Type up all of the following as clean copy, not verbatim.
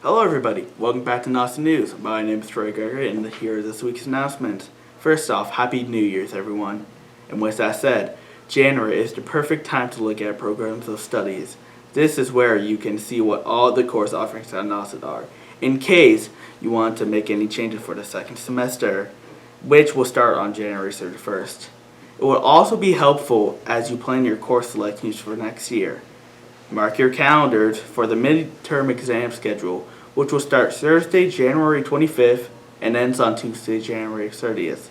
Hello everybody, welcome back to Nauset News. My name is Troy Greger and here are this week's announcements. First off, Happy New Year's everyone. And with that said, January is the perfect time to look at programs of studies. This is where you can see what all the course offerings at Nauset are, in case you want to make any changes for the second semester, which will start on January 31st. It will also be helpful as you plan your course selections for next year. Mark your calendars for the midterm exam schedule, which will start Thursday, January 25th and ends on Tuesday, January 30th.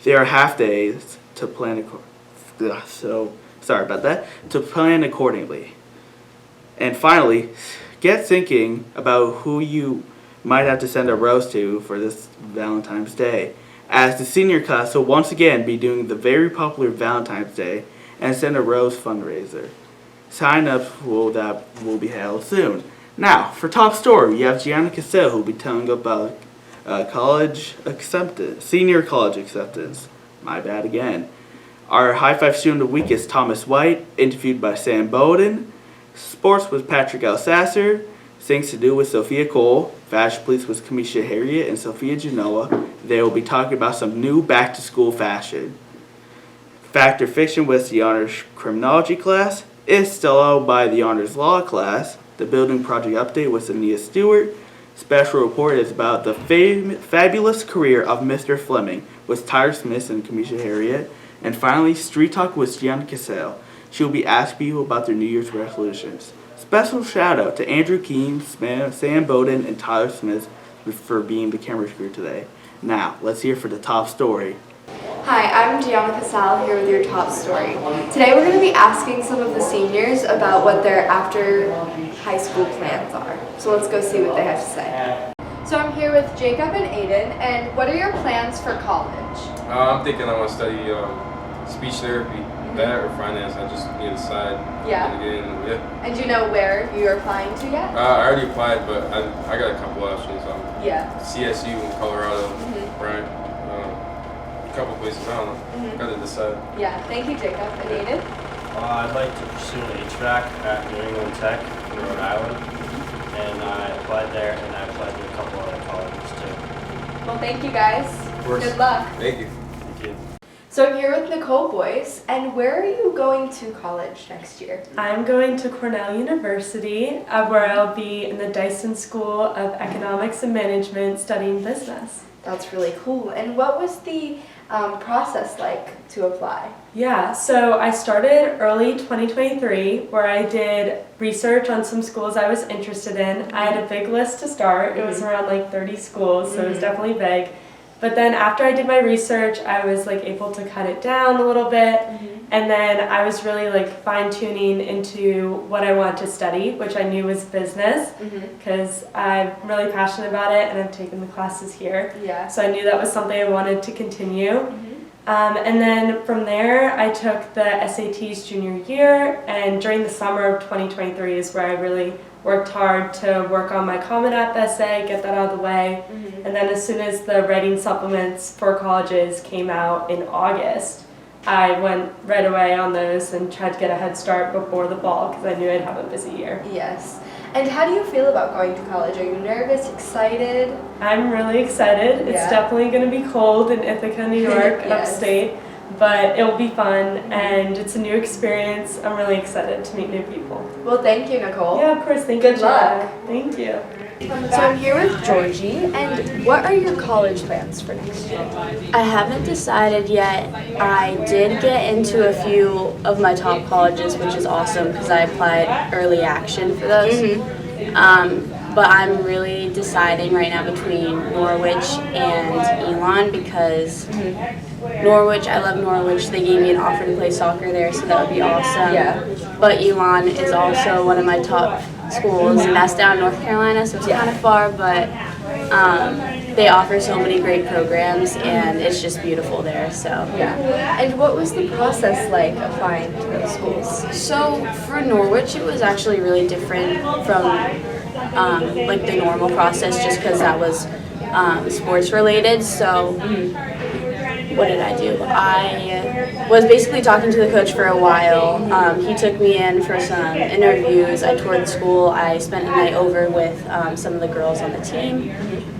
There are half days to plan accordingly. And finally, get thinking about who you might have to send a rose to for this Valentine's Day, as the senior class will once again be doing the very popular Valentine's Day and Send a Rose fundraiser. Sign-ups will be held soon. Now, for top story, we have Gianna Cassell who will be telling about senior college acceptance. My bad again. Our High Five Student of the Week is Thomas White, interviewed by Sam Bowden. Sports with Patrick Alsasser. Things to Do with Sophia Cole. Fashion Police with Kamisha Harriet and Sophia Genoa. They will be talking about some new back-to-school fashion. Fact or Fiction with the Honors Criminology class. Is Stella by the Honors Law class. The Building Project Update with Ania Stewart. Special Report is about the fabulous career of Mr. Fleming with Tyler Smith and Kamisha Harriet. And finally, Street Talk with Gianna Cassell. She will be asking you about their New Year's resolutions. Special shout out to Andrew Keene, Sam Bowden, and Tyler Smith for being the camera crew today. Now, let's hear for the top story. Hi, I'm Gianna Cassell here with your top story. Today we're going to be asking some of the seniors about what their after high school plans are. So let's go see what they have to say. So I'm here with Jacob and Aiden, and what are your plans for college? I'm thinking I want to study speech therapy, that or finance. I just need to decide. Yeah. And do you know where you're applying to yet? I already applied, but I got a couple options. CSU in Colorado, right? A couple places, I don't know. Got to decide. Yeah, thank you, Jacob. And Aiden? I'd like to pursue HVAC at New England Tech in Rhode Island, and I applied there, and I applied to a couple other colleges too. Well, thank you guys. Of course. Good luck. Thank you. Thank you. So I'm here with Nicole Boyce, and where are you going to college next year? I'm going to Cornell University, where I'll be in the Dyson School of Economics and Management studying business. That's really cool. And what was the process like to apply? Yeah, so I started early 2023 where I did research on some schools I was interested in. I had a big list to start. It was around like 30 schools, so it was definitely big. But then after I did my research, I was like able to cut it down a little bit. And then I was really like fine-tuning into what I wanted to study, which I knew was business, because I'm really passionate about it and I've taken the classes here. Yeah. So I knew that was something I wanted to continue. And then from there, I took the SATs junior year, and during the summer of 2023 is where I really worked hard to work on my Common App essay, get that out of the way. And then as soon as the writing supplements for colleges came out in August, I went right away on those and tried to get a head start before the fall because I knew I'd have a busy year. Yes. And how do you feel about going to college? Are you nervous, excited? I'm really excited. It's definitely going to be cold in Ithaca, New York, upstate, but it'll be fun and it's a new experience. I'm really excited to meet new people. Well, thank you, Nicole. Yeah, of course. Thank you. Good luck. Thank you. So I'm here with Georgie, and what are your college plans for next year? I haven't decided yet. I did get into a few of my top colleges, which is awesome because I applied early action for those. But I'm really deciding right now between Norwich and Elon because Norwich, I love Norwich. They gave me an offer to play soccer there, so that would be awesome. Yeah. But Elon is also one of my top schools, and that's down in North Carolina, so it's kind of far, but they offer so many great programs, and it's just beautiful there. So And what was the process like applying to those schools? So for Norwich, it was actually really different from like the normal process, just because that was sports related. So what did I do? I was basically talking to the coach for a while. He took me in for some interviews. I toured the school. I spent a night over with some of the girls on the team.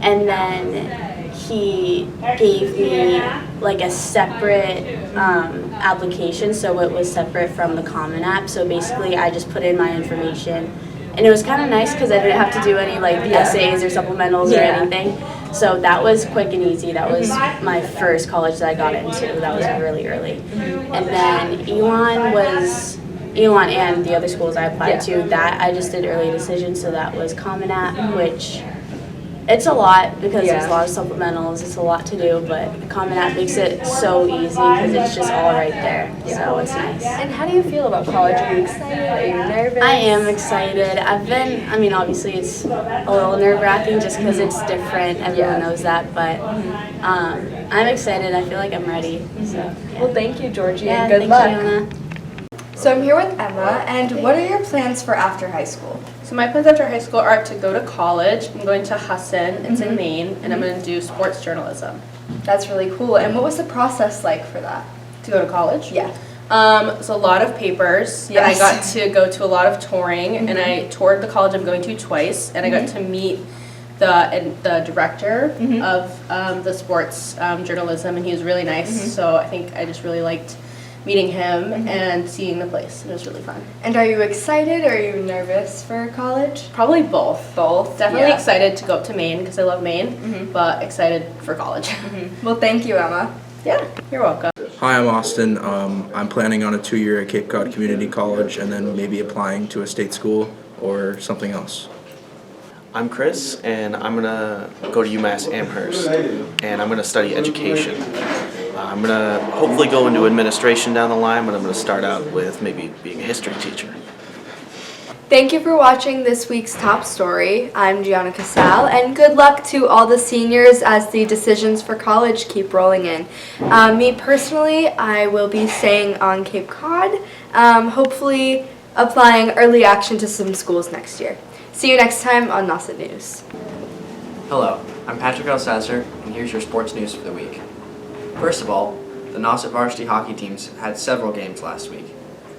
And then he gave me like a separate application, so it was separate from the Common App. So basically I just put in my information. And it was kind of nice because I didn't have to do any like essays or supplementals or anything. So that was quick and easy. That was my first college that I got into. That was really early. And then Elon and the other schools I applied to, that I just did early decision. So that was Common App, which it's a lot because there's a lot of supplementals. It's a lot to do, but the Common App makes it so easy because it's just all right there. So it's nice. And how do you feel about college? Are you excited? Are you nervous? I am excited. Obviously it's a little nerve-wracking just because it's different. Everyone knows that, but I'm excited. I feel like I'm ready. So, Well, thank you, Georgie, and thank good luck. you, Anna. So I'm here with Emma, and what are your plans for after high school? So my plans after high school are to go to college. I'm going to Husson, it's in Maine, and I'm going to do sports journalism. That's really cool. And what was the process like for that? To go to college? Yeah. So a lot of papers, and I got to go to a lot of touring, and I toured the college I'm going to twice, and I got to meet the director of the sports journalism, and he was really nice. So I think I just really liked meeting him and seeing the place. It was really fun. And are you excited or are you nervous for college? Probably both. Both. Definitely Yeah. excited to go up to Maine because I love Maine, but excited for college. Well, thank you, Emma. Yeah, you're welcome. Hi, I'm Austin. I'm planning on a 2-year at Cape Cod Community College and then maybe applying to a state school or something else. I'm Chris, and I'm going to go to UMass Amherst, and I'm going to study education. I'm going to hopefully go into administration down the line, but I'm going to start out with maybe being a history teacher. Thank you for watching this week's Top Story. I'm Gianna Casal, and good luck to all the seniors as the decisions for college keep rolling in. Me personally, I will be staying on Cape Cod, hopefully applying early action to some schools next year. See you next time on Nauset News. Hello, I'm Patrick Alsasser, and here's your sports news for the week. First of all, the Nauset varsity hockey teams had several games last week.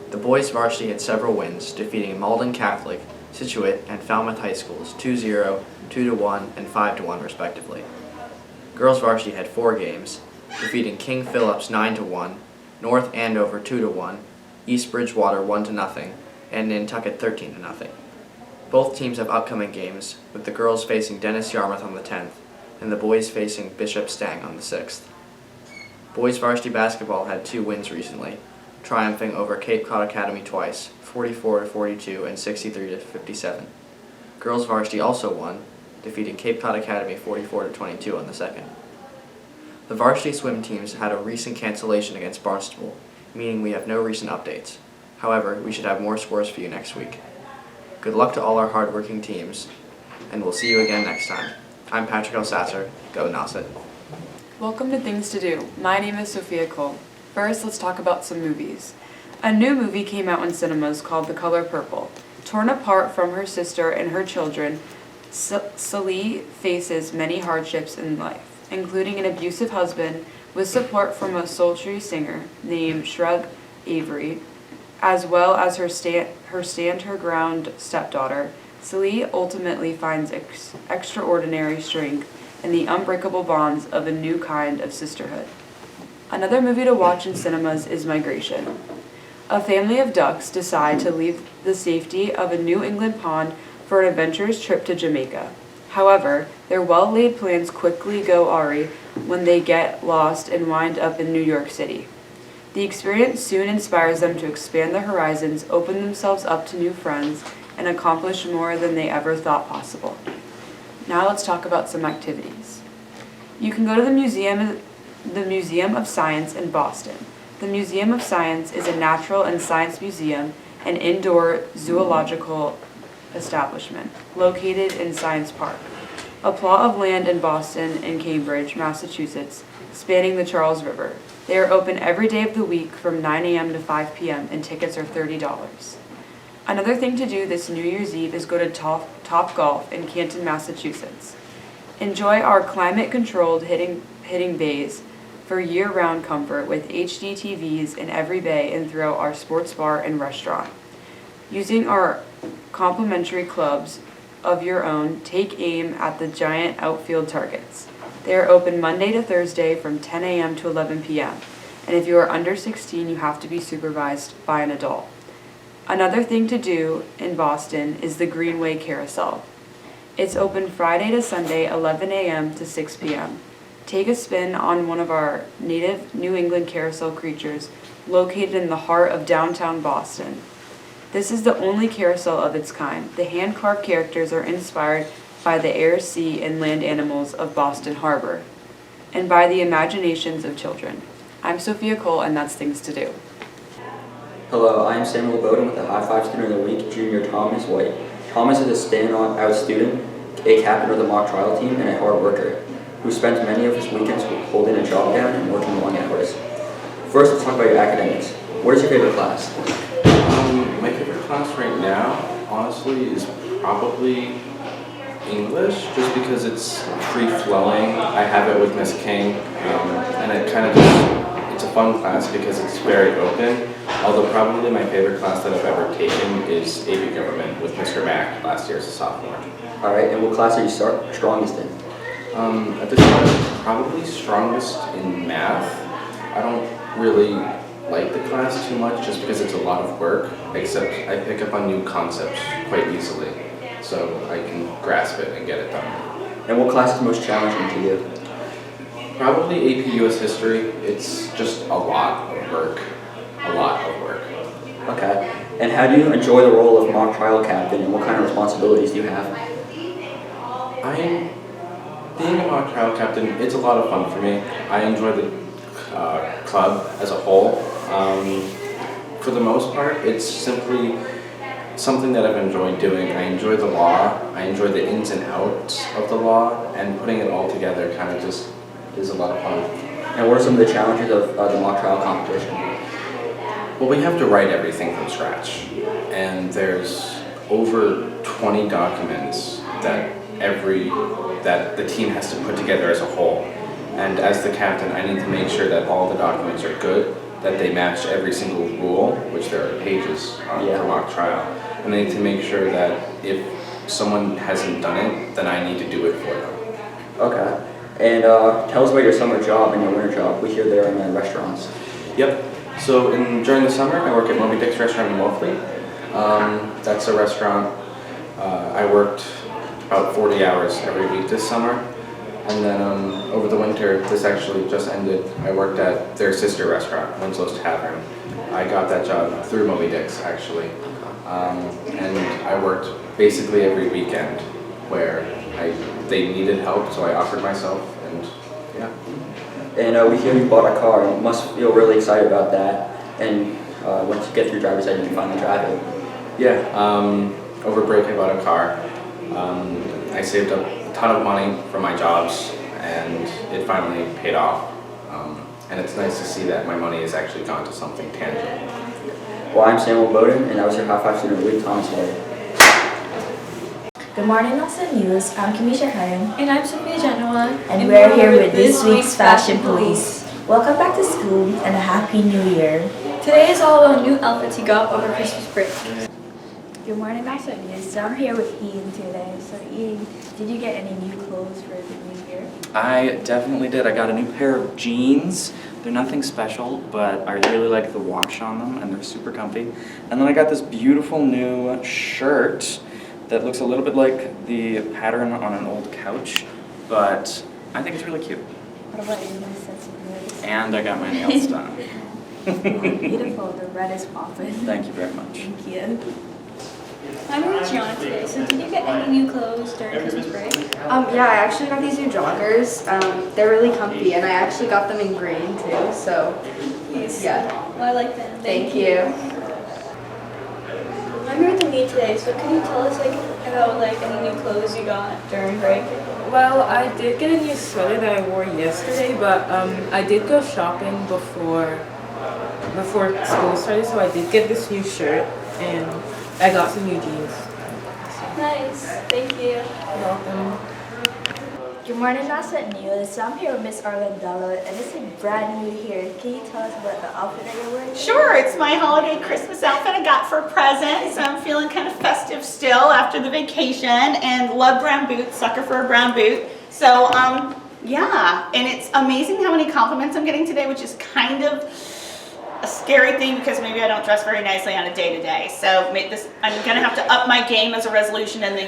The boys varsity had several wins, defeating Malden Catholic, Scituate, and Falmouth High Schools 2-0, 2-1, and 5-1 respectively. Girls varsity had 4 games, defeating King Phillips 9-1, North Andover 2-1, East Bridgewater 1-0, and Nantucket 13-0. Both teams have upcoming games, with the girls facing Dennis Yarmouth on the 10th, and the boys facing Bishop Stang on the 6th. Boys varsity basketball had 2 wins recently, triumphing over Cape Cod Academy twice, 44-42 and 63-57. Girls varsity also won, defeating Cape Cod Academy 44-22 on the 2nd. The varsity swim teams had a recent cancellation against Barnstable, meaning we have no recent updates. However, we should have more scores for you next week. Good luck to all our hardworking teams, and we'll see you again next time. I'm Patrick Alsasser. Go Nauset. Welcome to Things to Do. My name is Sophia Cole. First, let's talk about some movies. A new movie came out in cinemas called The Color Purple. Torn apart from her sister and her children, Celie faces many hardships in life, including an abusive husband with support from a sultry singer named Shrug Avery, as well as her stand-her-ground stepdaughter. Celie ultimately finds extraordinary strength in the unbreakable bonds of a new kind of sisterhood. Another movie to watch in cinemas is Migration. A family of ducks decide to leave the safety of a New England pond for an adventurous trip to Jamaica. However, their well-laid plans quickly go awry when they get lost and wind up in New York City. The experience soon inspires them to expand their horizons, open themselves up to new friends, and accomplish more than they ever thought possible. Now let's talk about some activities. You can go to the Museum of Science in Boston. The Museum of Science is a natural and science museum and indoor zoological establishment located in Science Park, a plot of land in Boston and Cambridge, Massachusetts, spanning the Charles River. They are open every day of the week from 9 a.m. to 5 p.m. and tickets are $30. Another thing to do this New Year's Eve is go to Top Golf in Canton, Massachusetts. Enjoy our climate-controlled hitting bays, for year-round comfort with HD TVs in every bay and throughout our sports bar and restaurant. Using our complimentary clubs of your own, take aim at the giant outfield targets. They are open Monday to Thursday from 10 a.m. to 11 p.m. And if you are under 16, you have to be supervised by an adult. Another thing to do in Boston is the Greenway Carousel. It's open Friday to Sunday, 11 a.m. to 6 p.m. Take a spin on one of our native New England carousel creatures located in the heart of downtown Boston. This is the only carousel of its kind. The hand-carved characters are inspired by the air, sea, and land animals of Boston Harbor, and by the imaginations of children. I'm Sophia Cole, and that's Things to Do. Hello, I am Samuel Bowden with the High Five Student of the Week, Junior Thomas White. Thomas is a standout student, a captain of the mock trial team, and a hard worker, who spends many of his weekends holding a job down and working long hours. First, let's talk about your academics. What is your favorite class? My favorite class right now, honestly, is probably English, just because it's free-flowing. I have it with Miss King, and it kind of it's a fun class because it's very open. Although probably my favorite class that I've ever taken is AP Government with Mr. Mack last year as a sophomore. All right, and what class are you strongest in? At this point, probably strongest in math. I don't really like the class too much just because it's a lot of work, except I pick up on new concepts quite easily, so I can grasp it and get it done. And what class is most challenging to you? Probably AP US History. It's just a lot of work. A lot of work. Okay. And how do you enjoy the role of mock trial captain, and what kind of responsibilities do you have? Being a mock trial captain, it's a lot of fun for me. I enjoy the club as a whole. For the most part, it's simply something that I've enjoyed doing. I enjoy the law, I enjoy the ins and outs of the law, and putting it all together kind of just is a lot of fun. And what are some of the challenges of the mock trial competition? Well, we have to write everything from scratch, and there's over 20 documents that the team has to put together as a whole. And as the captain, I need to make sure that all the documents are good, that they match every single rule, which there are pages for mock trial. And I need to make sure that if someone hasn't done it, then I need to do it for them. Okay. And tell us about your summer job and your winter job. We hear they're in the restaurants. Yep. So during the summer, I work at Moby Dick's restaurant in Wolfley. That's a restaurant. I worked about 40 hours every week this summer. And then over the winter, this actually just ended, I worked at their sister restaurant, Winslow's Tavern. I got that job through Moby Dick's, actually. And I worked basically every weekend where they needed help, so I offered myself, and yeah. And we hear you bought a car. You must feel really excited about that. And once you get through driver's ed, you can finally drive it. Yeah, over break I bought a car. I saved up a ton of money from my jobs, and it finally paid off. And it's nice to see that my money has actually gone to something tangible. Well, I'm Samuel Bowden, and I was your High Five Student of the Week, Thomas White. Good morning, Nauset News. I'm Kamisha Karen. And I'm Sophia Genoa. And we're here with this week's Fashion Police. Welcome back to school and a Happy New Year. Today is all about new outfits you got over Christmas break. Good morning, Nauset News. So I'm here with Ian today. So Ian, did you get any new clothes for the new year? I definitely did. I got a new pair of jeans. They're nothing special, but I really like the wash on them, and they're super comfy. And then I got this beautiful new shirt that looks a little bit like the pattern on an old couch, but I think it's really cute. What about your new sense of voice? And I got my nails done. Beautiful. The red is popping. Thank you very much. Thank you. I'm with Gianna today. So did you get any new clothes during Christmas break? Yeah, I actually got these new joggers. They're really comfy, and I actually got them in green too. So, yeah. Well, I like them. Thank you. I'm here with me today. So can you tell us about any new clothes you got during break? Well, I did get a new sweater that I wore yesterday, but I did go shopping before school started, so I did get this new shirt and I got some new jeans. Nice. Thank you. You're welcome. Good morning, Nauset News. So I'm here with Miss Arlandello, and this is brand new here. Can you tell us about the outfit that you're wearing? Sure, it's my holiday Christmas outfit I got for a present, so I'm feeling kind of festive still after the vacation, and love brown boots, sucker for a brown boot. So, yeah, and it's amazing how many compliments I'm getting today, which is kind of a scary thing because maybe I don't dress very nicely on a day-to-day. So I'm gonna have to up my game as a resolution in the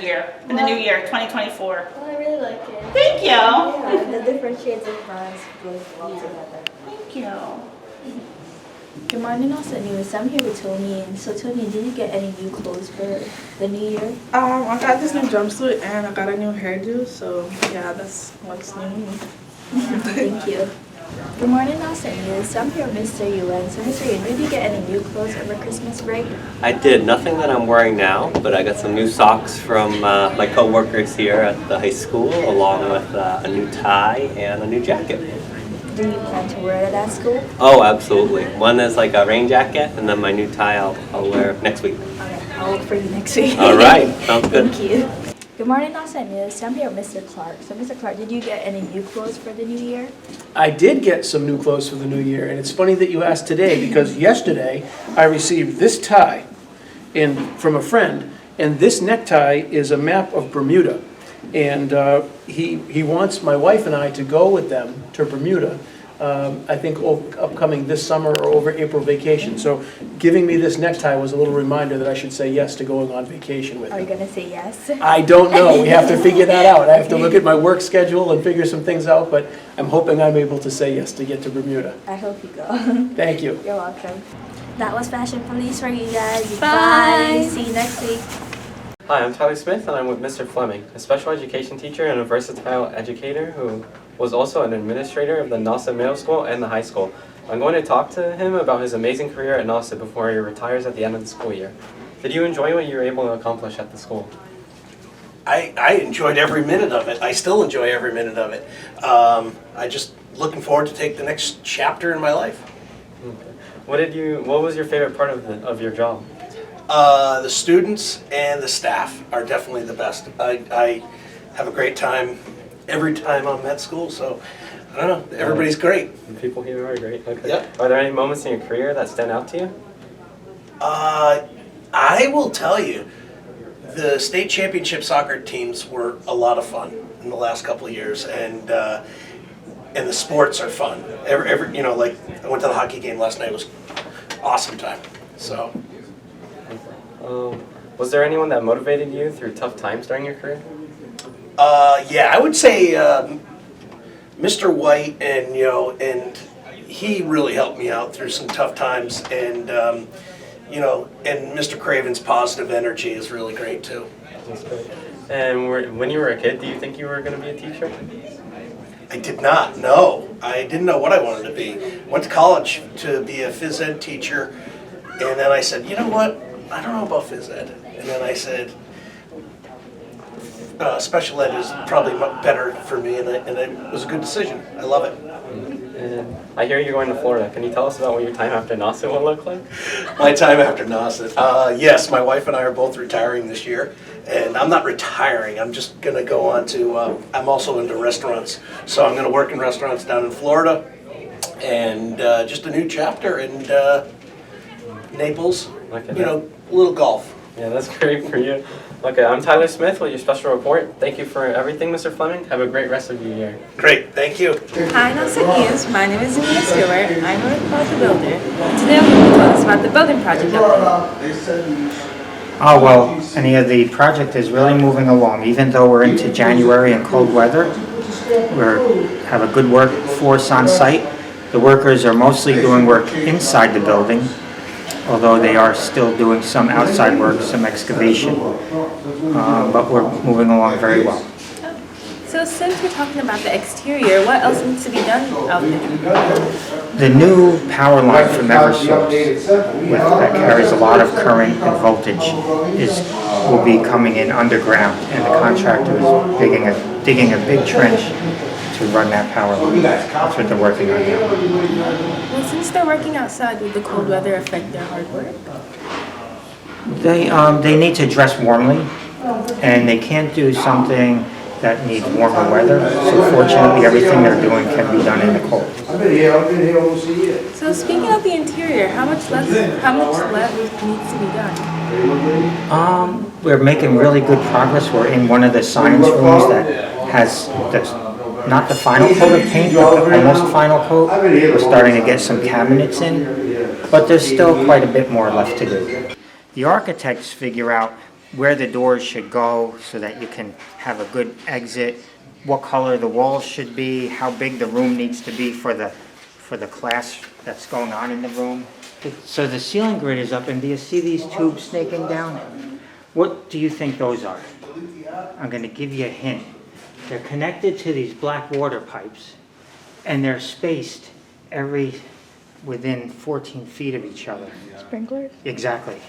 new year, 2024. Well, I really like it. Thank you. Yeah, the different shades of browns goes well together. Thank you. Good morning, Nauset News. I'm here with Tony. And so, Tony, did you get any new clothes for the new year? I got this new jumpsuit and I got a new hairdo. So yeah, that's what's new. Thank you. Good morning, Nauset News. I'm here with Mr. Yuen. So, Mr. Yuen, did you get any new clothes over Christmas break? I did. Nothing that I'm wearing now, but I got some new socks from my co-workers here at the high school, along with a new tie and a new jacket. Do you plan to wear it at school? Oh, absolutely. One is like a rain jacket, and then my new tie I'll wear next week. Okay, I'll look for you next week. All right. Sounds good. Thank you. Good morning, Nauset News. I'm here with Mr. Clark. So, Mr. Clark, did you get any new clothes for the new year? I did get some new clothes for the new year, and it's funny that you asked today because yesterday I received this tie from a friend, and this necktie is a map of Bermuda. And he wants my wife and I to go with them to Bermuda, I think upcoming this summer or over April vacation. So giving me this necktie was a little reminder that I should say yes to going on vacation with Are you them. going to say yes? I don't know. We have to figure that out. I have to look at my work schedule and figure some things out, but I'm hoping I'm able to say yes to get to Bermuda. I hope you go. Thank you. You're welcome. That was Fashion Police for you guys. Bye. See you next week. Hi, I'm Tyler Smith and I'm with Mr. Fleming, a special education teacher and a versatile educator who was also an administrator of the Nauset Middle School and the high school. I'm going to talk to him about his amazing career at Nauset before he retires at the end of the school year. Did you enjoy what you were able to accomplish at the school? I enjoyed every minute of it. I still enjoy every minute of it. I just looking forward to take the next chapter in my life. Okay. What was your favorite part of your job? The students and the staff are definitely the best. I have a great time every time I'm at school, so I don't know, everybody's great. The people here are great. Okay. Yep. Are there any moments in your career that stand out to you? I will tell you, the state championship soccer teams were a lot of fun in the last couple of years, and the sports are fun. Every like I went to the hockey game last night. It was awesome time. So. Was there anyone that motivated you through tough times during your career? Yeah, I would say Mr. White, and he really helped me out through some tough times, and and Mr. Craven's positive energy is really great too. That's great. And when you were a kid, do you think you were going to be a teacher? I did not. No, I didn't know what I wanted to be. Went to college to be a phys ed teacher, and then I said, you know what? I don't know about phys ed. And then I said, special ed is probably better for me, and it was a good decision. I love it. And I hear you're going to Florida. Can you tell us about what your time after Nauset will look like? My time after Nauset. Yes, my wife and I are both retiring this year. And I'm not retiring. I'm just going to go on to, I'm also into restaurants. So I'm going to work in restaurants down in Florida. And just a new chapter in Naples. Okay. A little golf. Yeah, that's great for you. Okay, I'm Tyler Smith with your special report. Thank you for everything, Mr. Fleming. Have a great rest of your year. Great, thank you. Hi, Nauset News. My name is Nia Stewart. I'm a project builder. Today I'm going to tell us about the building project update. Oh, well, the project is really moving along. Even though we're into January and cold weather, we have a good workforce on site. The workers are mostly doing work inside the building, although they are still doing some outside work, some excavation. But we're moving along very well. So since we're talking about the exterior, what else needs to be done out there? The new power line from Eversource, that carries a lot of current and voltage, will be coming in underground, and the contractor is digging a big trench to run that power line. That's what they're working on now. Well, since they're working outside, would the cold weather affect their hard work? They need to dress warmly, and they can't do something that needs warmer weather. So fortunately, everything they're doing can be done in the cold. So speaking of the interior, how much left needs to be done? We're making really good progress. We're in one of the science rooms that has not the final coat of paint, but the almost final coat. We're starting to get some cabinets in, but there's still quite a bit more left to do. The architects figure out where the doors should go so that you can have a good exit, what color the walls should be, how big the room needs to be for the class that's going on in the room. So the ceiling grid is up, and do you see these tubes snaking down? What do you think those are? I'm going to give you a hint. They're connected to these black water pipes, and they're spaced within 14 feet of each other. Sprinklers? Exactly.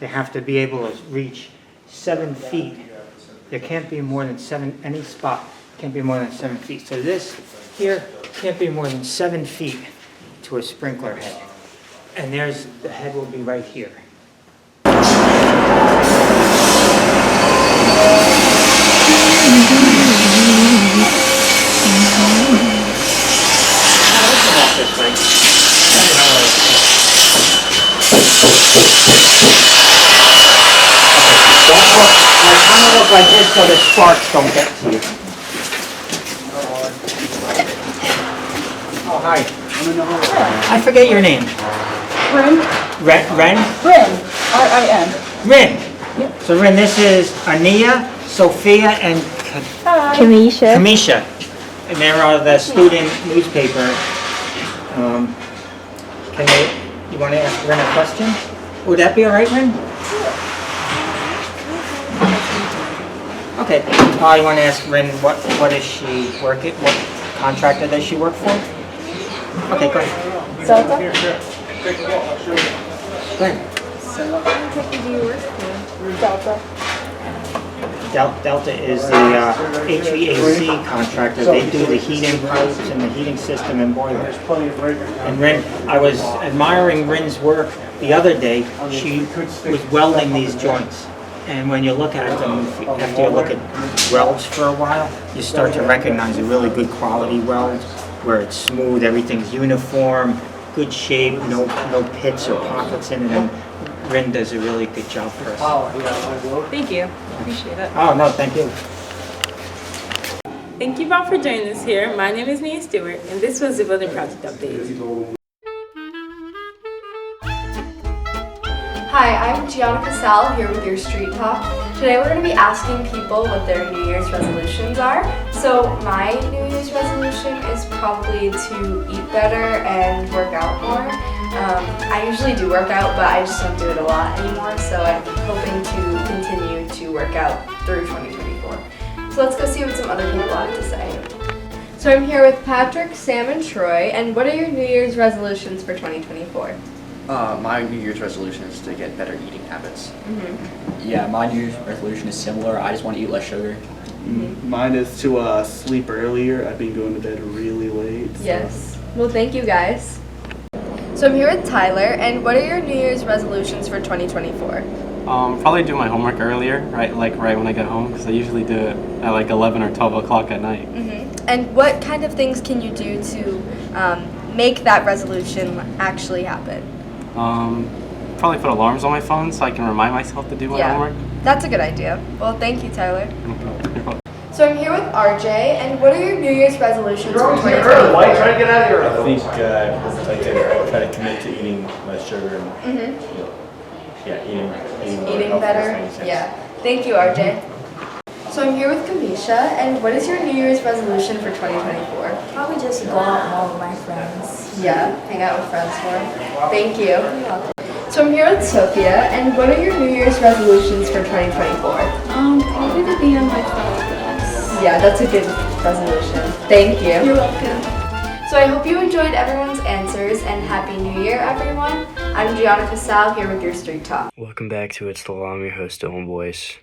They have to be able to reach 7 feet. There can't be more than any spot can't be more than 7 feet. So this here can't be more than 7 feet to a sprinkler head. And the head will be right here. Like this so the sparks don't get to you. Oh, hi. I forget your name. Rin? Ren? Rin. R-I-N. Rin. Yep. So Rin, this is Ania, Sophia, and Kamisha. Kamisha. And they're the student newspaper. You want to ask Rin a question? Would that be all right, Rin? Okay. You want to ask Rin what does she work at? What contractor does she work for? Okay, go ahead. Delta? Go ahead. So what contractor do you work for? Delta. Delta is the HVAC contractor. They do the heating pipes and the heating system and boilers. And Rin, I was admiring Rin's work the other day. She was welding these joints. And when you look at them, after you look at welds for a while, you start to recognize a really good quality weld where it's smooth, everything's uniform, good shape, no pits or pockets in it. And Rin does a really good job for us. Thank you. Appreciate it. Oh, no, thank you. Thank you all for joining us here. My name is Nia Stewart, and this was the Building Project Update. Hi, I'm Gianna Casal here with your Street Talk. Today we're going to be asking people what their New Year's resolutions are. So my New Year's resolution is probably to eat better and work out more. I usually do work out, but I just don't do it a lot anymore, so I'm hoping to continue to work out through 2024. So let's go see what some other people have to say. So I'm here with Patrick, Sam, and Troy, and what are your New Year's resolutions for 2024? My New Year's resolution is to get better eating habits. Mm-hmm. Yeah, my New Year's resolution is similar. I just want to eat less sugar. Mine is to sleep earlier. I've been going to bed really late. So. Yes. Well, thank you guys. So I'm here with Tyler, and what are your New Year's resolutions for 2024? Probably do my homework earlier, right when I get home, because I usually do it at like 11 or 12 o'clock at night. Mm-hmm. And what kind of things can you do to make that resolution actually happen? Probably put alarms on my phone so I can remind myself to do my homework. That's a good idea. Well, thank you, Tyler. So I'm here with RJ, and what are your New Year's resolutions for 2024? I think I'd like to try to commit to eating less sugar and Eating better? Yeah. Thank you, RJ. So I'm here with Kamisha, and what is your New Year's resolution for 2024? Probably just go out more with my friends. Yeah, hang out with friends more. Thank you. So I'm here with Sophia, and what are your New Year's resolutions for 2024? Probably to be on my progress. Yeah, that's a good resolution. Thank you. You're welcome. So I hope you enjoyed everyone's answers, and Happy New Year, everyone. I'm Gianna Casal here with your Street Talk. Welcome back to It's the Law. I'm your host, Dylan Boyce.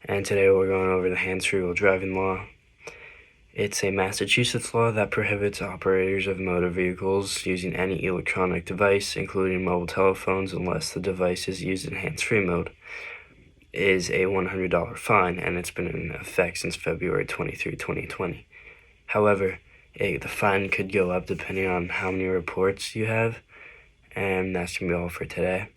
And today we're going over the hands-free while driving law. It's a Massachusetts law that prohibits operators of motor vehicles using any electronic device, including mobile telephones, unless the device is used in hands-free mode. is a $100 fine, and it's been in effect since February 23, 2020. However, the fine could go up depending on how many reports you have, and that's going to be all for today.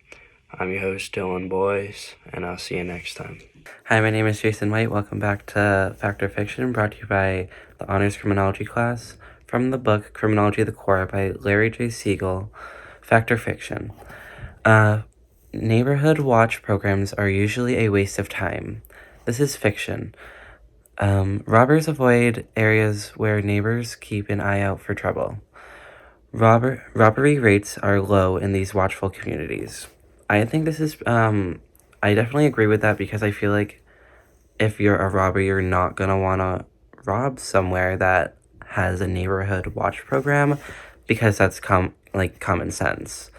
I'm your host, Dylan Boyce, and I'll see you next time. Hi, my name is Jason White. Welcome back to Fact or Fiction, brought to you by the Honors Criminology class. From the book Criminology of the Core by Larry J. Siegel, Fact or Fiction. Neighborhood watch programs are usually a waste of time. This is fiction. Robbers avoid areas where neighbors keep an eye out for trouble. Robbery rates are low in these watchful communities. I think this is, I definitely agree with that because I feel like if you're a robber, you're not gonna wanna rob somewhere that has a neighborhood watch program because that's common sense.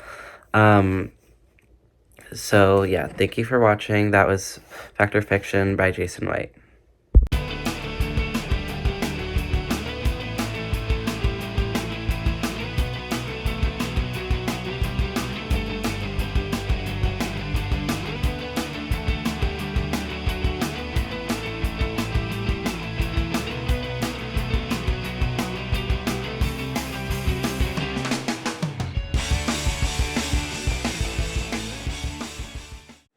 So yeah, thank you for watching. That was Fact or Fiction by Jason White.